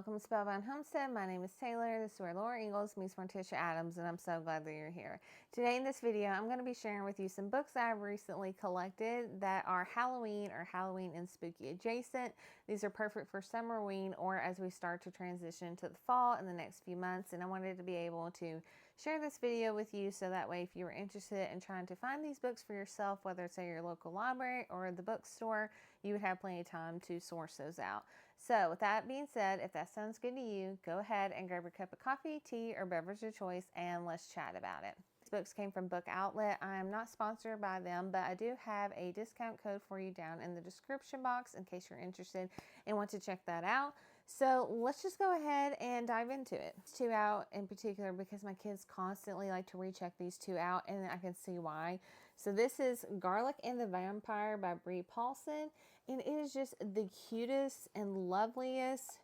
welcome to Spellbound Homestead. My name is Taylor. This is where Laura Ingalls meets Morticia Adams, and I'm so glad that you're here. Today in this video, I'm going to be sharing with you some books that I've recently collected that are Halloween or Halloween and spooky adjacent. These are perfect for Summerween or as we start to transition to the fall in the next few months, and I wanted to be able to share this video with you so that way if you were interested in trying to find these books for yourself, whether it's at your local library or the bookstore, you would have plenty of time to source those out. So with that being said, if that sounds good to you, go ahead and grab your cup of coffee, tea, or beverage of choice, and let's chat about it. These books came from Book Outlet. I am not sponsored by them, but I do have a discount code for you down in the description box in case you're interested and want to check that out. So let's just go ahead and dive into it. Two out in particular because my kids constantly like to recheck these two out, and I can see why. So this is Garlic and the Vampire by Bree Paulson, and it is just the cutest and loveliest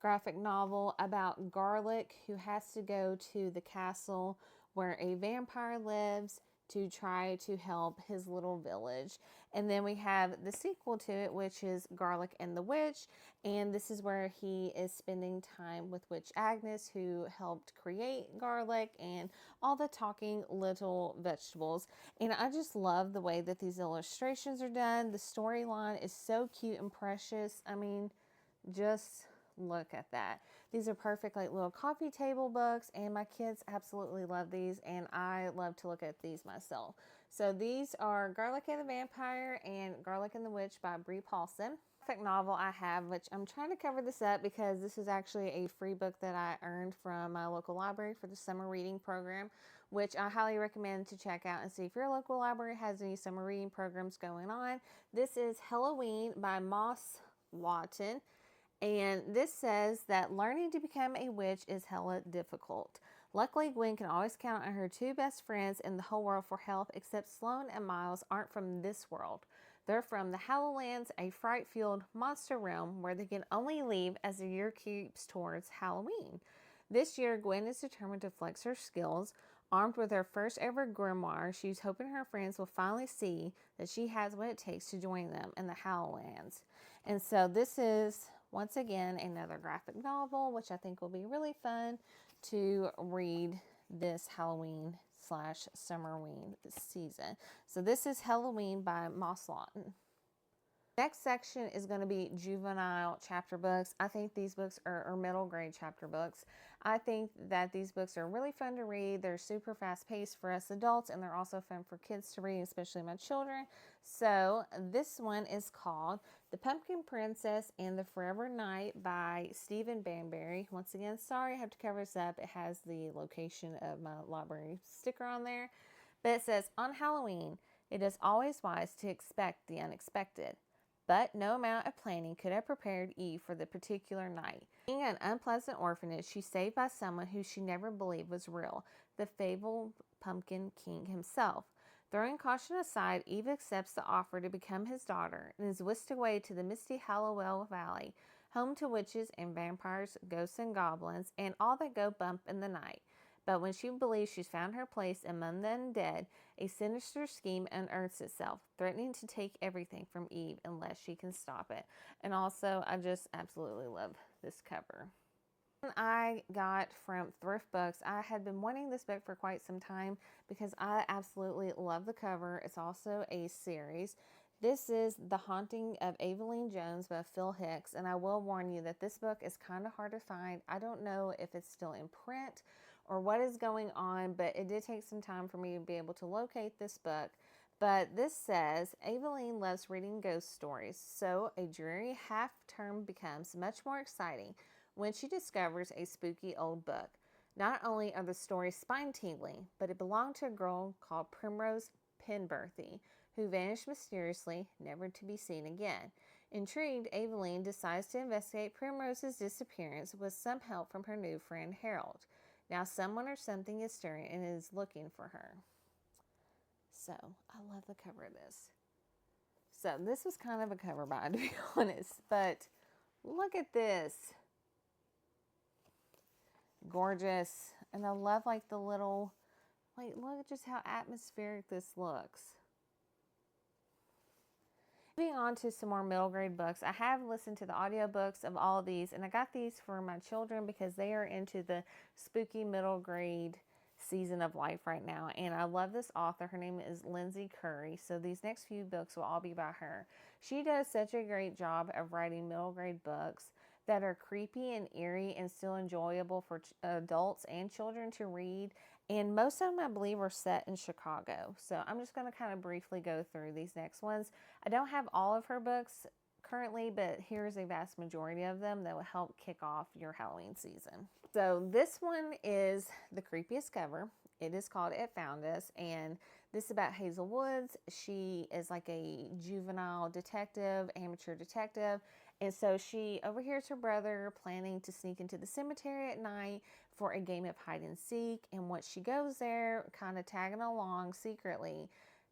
graphic novel about Garlic who has to go to the castle where a vampire lives to try to help his little village. And then we have the sequel to it, which is Garlic and the Witch, and this is where he is spending time with Witch Agnes, who helped create Garlic and all the talking little vegetables. And I just love the way that these illustrations are done. The storyline is so cute and precious. I mean, just look at that. These are perfect like little coffee table books, and my kids absolutely love these, and I love to look at these myself. So these are Garlic and the Vampire and Garlic and the Witch by Bree Paulson. Perfect novel I have, which I'm trying to cover this up because this is actually a free book that I earned from my local library for the summer reading program, which I highly recommend to check out and see if your local library has any summer reading programs going on. This is Halloween by Moss Lawton. And this says that learning to become a witch is hella difficult. Luckily, Gwen can always count on her two best friends in the whole world for help, except Sloane and Miles aren't from this world. They're from the Hallowlands, a fright-fueled monster realm where they can only leave as the year creeps towards Halloween. This year, Gwen is determined to flex her skills. Armed with her first ever grimoire, she's hoping her friends will finally see that she has what it takes to join them in the Hallowlands. And so this is, once again, another graphic novel, which I think will be really fun to read this Halloween / Summerween this season. So this is Halloween by Moss Lawton. Next section is going to be Juvenile chapter books. I think these books are middle grade chapter books. I think that these books are really fun to read. They're super fast paced for us adults, and they're also fun for kids to read, especially my children. So this one is called The Pumpkin Princess and the Forever Night by Stephen Banbury. Once again, sorry I have to cover this up. It has the location of my library sticker on there. But it says, on Halloween, it is always wise to expect the unexpected. But no amount of planning could have prepared Eve for the particular night. Being an unpleasant orphanage, she's saved by someone who she never believed was real, the fabled Pumpkin King himself. Throwing caution aside, Eve accepts the offer to become his daughter and is whisked away to the misty Hallowell Valley, home to witches and vampires, ghosts and goblins, and all that go bump in the night. But when she believes she's found her place among the undead, a sinister scheme unearths itself, threatening to take everything from Eve unless she can stop it. And also, I just absolutely love this cover. I got from Thrift Books. I had been wanting this book for quite some time because I absolutely love the cover. It's also a series. This is The Haunting of Evelyn Jones by Phil Hicks, and I will warn you that this book is kind of hard to find. I don't know if it's still in print or what is going on, but it did take some time for me to be able to locate this book. But this says, Evelyn loves reading ghost stories, so a dreary half-term becomes much more exciting when she discovers a spooky old book. Not only are the stories spine-tingling, but it belonged to a girl called Primrose Penberthy, who vanished mysteriously, never to be seen again. Intrigued, Evelyn decides to investigate Primrose's disappearance with some help from her new friend Harold. Now someone or something is stirring and is looking for her. So, I love the cover of this. So, this was kind of a cover bind, to be honest, but look at this. Gorgeous. And I love like the little, like look at just how atmospheric this looks. Moving on to some more middle grade books. I have listened to the audiobooks of all of these, and I got these for my children because they are into the spooky middle grade season of life right now. And I love this author. Her name is Lindsay Curry. So these next few books will all be by her. She does such a great job of writing middle grade books that are creepy and eerie and still enjoyable for adults and children to read. And most of them, I believe, are set in Chicago. So I'm just going to kind of briefly go through these next ones. I don't have all of her books currently, but here's a vast majority of them that will help kick off your Halloween season. So this one is the creepiest cover. It is called It Found Us, and this is about Hazel Woods. She is like a juvenile detective, amateur detective, and so she overhears her brother planning to sneak into the cemetery at night for a game of hide and seek. And once she goes there, kind of tagging along secretly,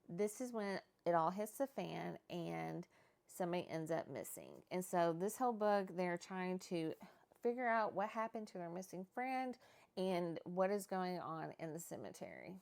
this is when it all hits the fan and somebody ends up missing. And so this whole book, they're trying to figure out what happened to their missing friend and what is going on in the cemetery.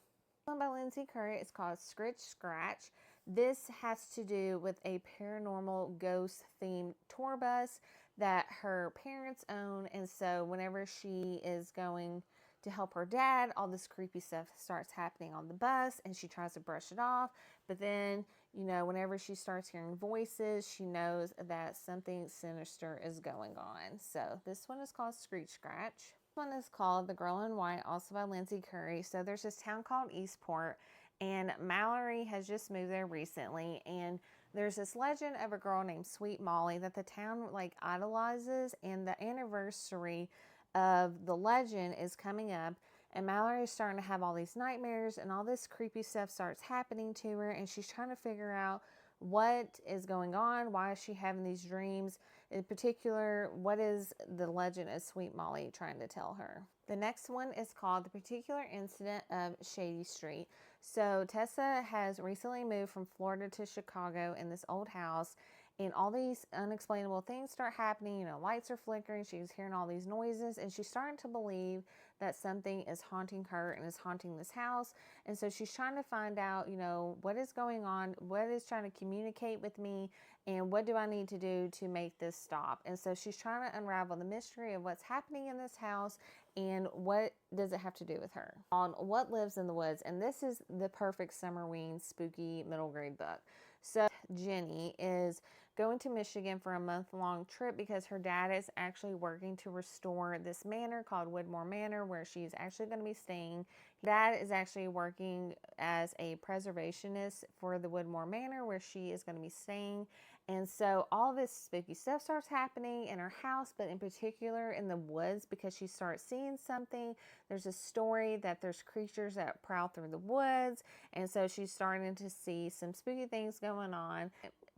One by Lindsay Curry. It's called Scritch Scratch. This has to do with a paranormal ghost themed tour bus that her parents own, and so whenever she is going to help her dad, all this creepy stuff starts happening on the bus, and she tries to brush it off, but then, you know, whenever she starts hearing voices, she knows that something sinister is going on. So this one is called Screech Scratch. This one is called The Girl in White, also by Lindsay Curry. So there's this town called Eastport, and Mallory has just moved there recently, and there's this legend of a girl named Sweet Molly that the town like idolizes, and the anniversary of the legend is coming up, and Mallory is starting to have all these nightmares, and all this creepy stuff starts happening to her, and she's trying to figure out what is going on, why is she having these dreams, in particular, what is the legend of Sweet Molly trying to tell her. The next one is called The Particular Incident of Shady Street. So Tessa has recently moved from Florida to Chicago in this old house, and all these unexplainable things start happening. You know, lights are flickering, she's hearing all these noises, and she's starting to believe that something is haunting her and is haunting this house. And so she's trying to find out, you know, what is going on, what is trying to communicate with me, and what do I need to do to make this stop. And so she's trying to unravel the mystery of what's happening in this house and what does it have to do with her. On What Lives in the Woods, and this is the perfect Summerween spooky middle grade book. So Jenny is going to Michigan for a month-long trip because her dad is actually working to restore this manor called Woodmore Manor, where she's actually going to be staying. Dad is actually working as a preservationist for the Woodmore Manor, where she is going to be staying. And so all this spooky stuff starts happening in her house, but in particular in the woods, because she starts seeing something. There's a story that there's creatures that prowl through the woods, and so she's starting to see some spooky things going on.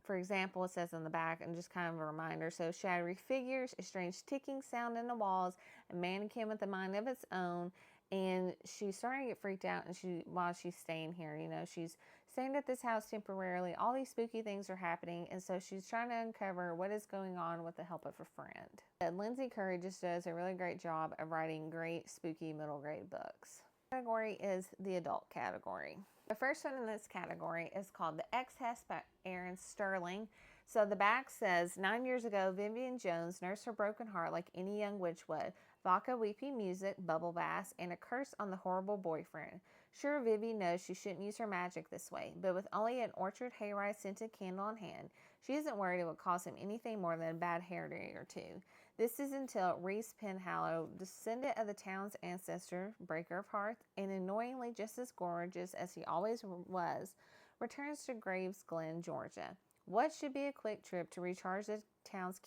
For example, it says on the back, and just kind of a reminder, so shadowy figures, a strange ticking sound in the walls, a mannequin with a mind of its own, and she's starting to get freaked out, and while she's staying here, you know, she's staying at this house temporarily, all these spooky things are happening, and so she's trying to uncover what is going on with the help of a friend. And Lindsay Curry just does a really great job of writing great spooky middle grade books. The category is the adult category. The first one in this category is called The Exess by Aaron Sterling. So the back says, 9 years ago, Vivian Jones nursed her broken heart like any young witch would. Vodka, weepy music, bubble baths, and a curse on the horrible boyfriend. Sure, Vivi knows she shouldn't use her magic this way, but with only an orchard hayride scented candle in hand, she isn't worried it would cause him anything more than a bad hair day or two. This is until Reese Penhallow, descendant of the town's ancestor, breaker of hearts, and annoyingly just as gorgeous as he always was, returns to Graves Glen, Georgia. What should be a quick trip to recharge the town's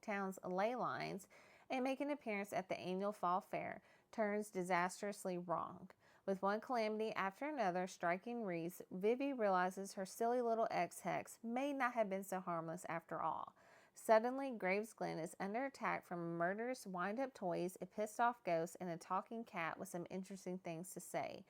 town's ley lines and make an appearance at the annual fall fair turns disastrously wrong. With one calamity after another striking Reese, Vivi realizes her silly little ex-hex may not have been so harmless after all. Suddenly, Graves Glen is under attack from murderous wind-up toys, a pissed-off ghost, and a talking cat with some interesting things to say.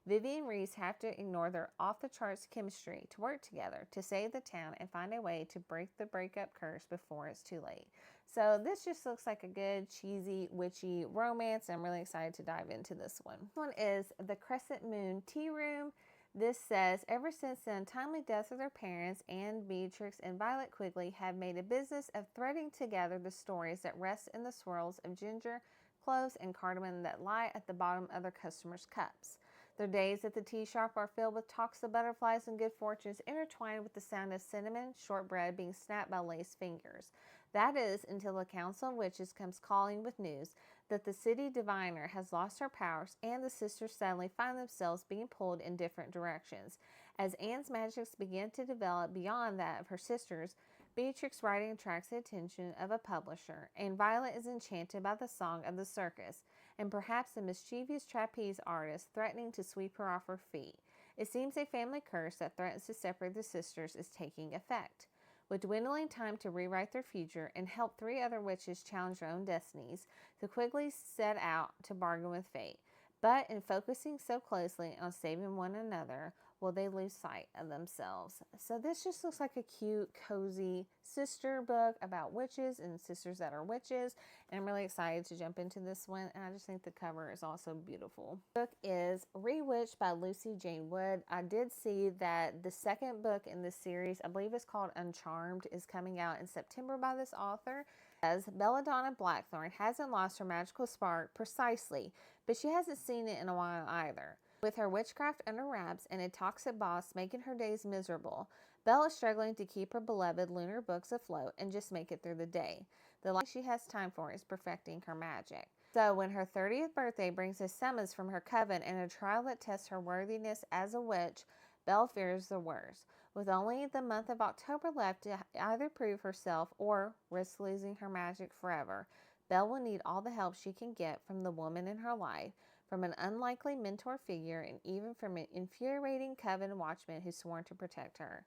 Vivi and Reese have to ignore their off-the-charts chemistry to work together to save the town and find a way to break the breakup curse before it's too late. So this just looks like a good, cheesy, witchy romance. I'm really excited to dive into this one. This one is The Crescent Moon Tea Room. This says, ever since the untimely deaths of their parents, Anne, Beatrix, and Violet Quigley have made a business of threading together the stories that rest in the swirls of ginger, cloves, and cardamom that lie at the bottom of their customers' cups. Their days at the tea shop are filled with talks of butterflies and good fortunes, intertwined with the sound of cinnamon shortbread being snapped by lace fingers. That is, until the Council of Witches comes calling with news that the city diviner has lost her powers, and the sisters suddenly find themselves being pulled in different directions. As Anne's magics begin to develop beyond that of her sisters, Beatrix's writing attracts the attention of a publisher, and Violet is enchanted by the song of the circus, and perhaps the mischievous trapeze artist threatening to sweep her off her feet. It seems a family curse that threatens to separate the sisters is taking effect. With dwindling time to rewrite their future and help 3 other witches challenge their own destinies, the Quigleys set out to bargain with fate. But in focusing so closely on saving one another, will they lose sight of themselves? So this just looks like a cute, cozy sister book about witches and sisters that are witches. And I'm really excited to jump into this one. And I just think the cover is also beautiful. The book is Rewitch by Lucy Jane Wood. I did see that the second book in this series, I believe it's called Uncharmed, is coming out in September by this author. As Belladonna Blackthorn hasn't lost her magical spark precisely, but she hasn't seen it in a while either. With her witchcraft under wraps and a toxic boss making her days miserable, Belle is struggling to keep her beloved lunar books afloat and just make it through the day. The last she has time for is perfecting her magic. So when her 30th birthday brings a summons from her coven and a trial that tests her worthiness as a witch, Belle fears the worst. With only the month of October left to either prove herself or risk losing her magic forever, Belle will need all the help she can get from the woman in her life, from an unlikely mentor figure, and even from an infuriating coven watchman who's sworn to protect her.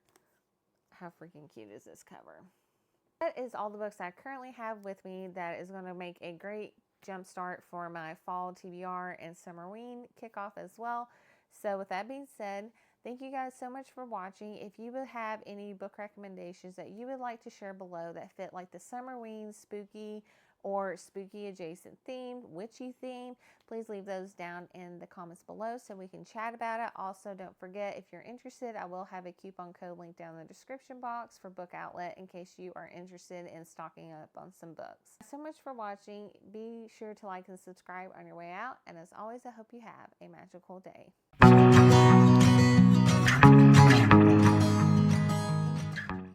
How freaking cute is this cover? That is all the books I currently have with me that is going to make a great jump start for my fall TBR and Summerween kickoff as well. So with that being said, thank you guys so much for watching. If you would have any book recommendations that you would like to share below that fit like the Summerween spooky or spooky adjacent theme, witchy theme, please leave those down in the comments below so we can chat about it. Also, don't forget, if you're interested, I will have a coupon code linked down in the description box for Book Outlet in case you are interested in stocking up on some books. Thanks so much for watching. Be sure to like and subscribe on your way out, and as always, I hope you have a magical day.